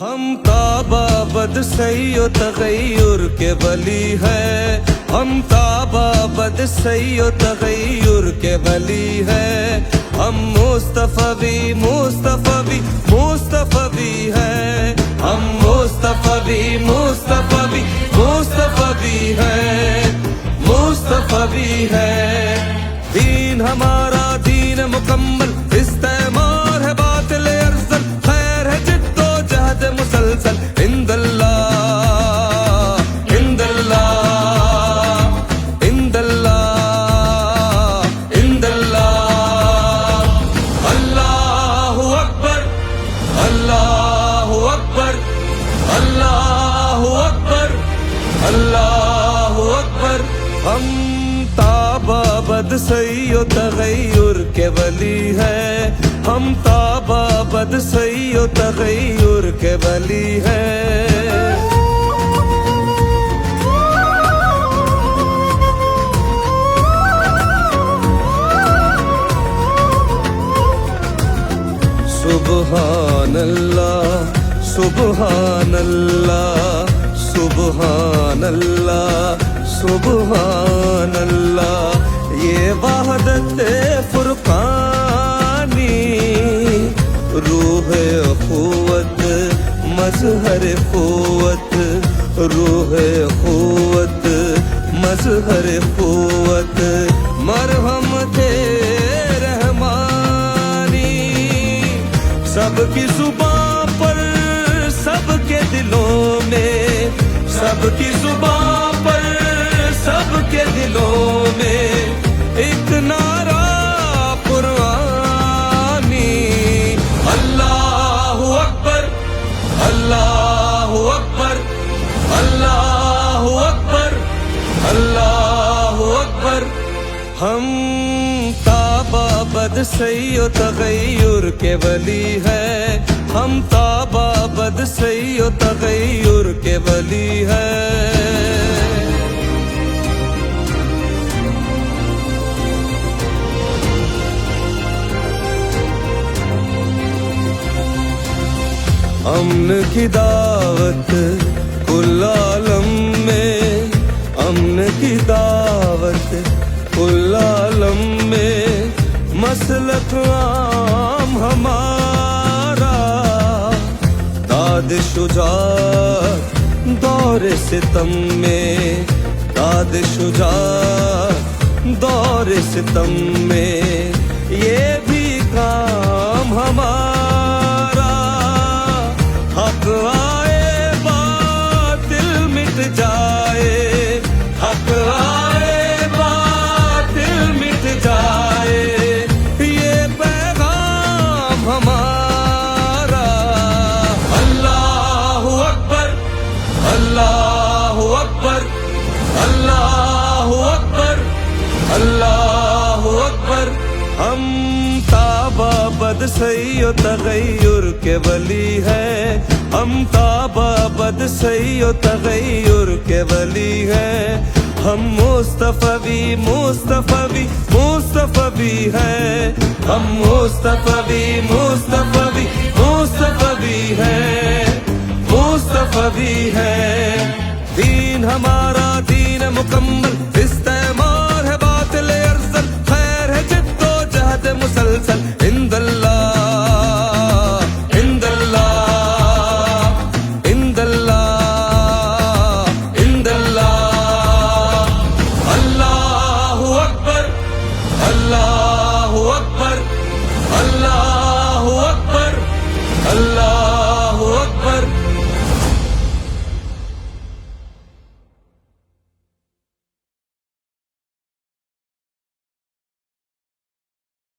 ہم تابابد سی و تغیر کے ولی ہے، ہم تابابد سی و تغیر کے ولی ہے، ہم مصطفی مصطفی مصطفی ہے، ہم مصطفی مصطفی مصطفی ہے، مصطفی ہے۔ دین ہمارا دین مکمل، استعمار ہے باطل ارسل، خیر ہے جد و جہد مسلسل، عند اللہ عند اللہ عند اللہ عند اللہ۔ اللہ اکبر اللہ اکبر اللہ اکبر اللہ اکبر۔ ہم تابابد سی و تغیر کے ولی ہے، ہم تابابد سی و تغیر کے ولی ہے۔ سبحان اللہ سبحان اللہ سبحان اللہ سبحان اللہ۔ یہ وحدت فرقانی، روح قوت مظہر قوت، روح قوت مظہر قوت، مرہم تھے رحمانی، سب کی زباں پر سب کے دلوں میں، سب کی زباں پر سب کے دلوں میں ایک نعرہ قرآنی، اللہ اکبر اللہ اکبر اللہ اکبر اللہ اکبر۔ ہم تابابد سی و تغیر کے ولی ہے، ہم تابابد سی و تغیر کے ولی ہے۔ امن کی دعوت کل عالم میں، امن کی دعوت کل عالم میں، مسلک عام ہمارا، داد شجاعت دور ستم میں، داد شجاعت دور ستم میں، یہ بھی کام ہمارا، حق آئے باطل مٹ جائے، حق آئے باطل مٹ جائے، یہ پیغام ہمارا۔ اللہ اکبر اللہ اکبر اللہ اکبر اللہ اکبر۔ ہم تابابد سی و تغیر کے ولی ہے، ہم تابابد سی و تغیر کے ولی ہے، ہم مصطفی مصطفی مصطفی ہے، ہم مصطفی مصطفی مصطفی ہے، مصطفی ہے۔ دین ہمارا دین مکمل،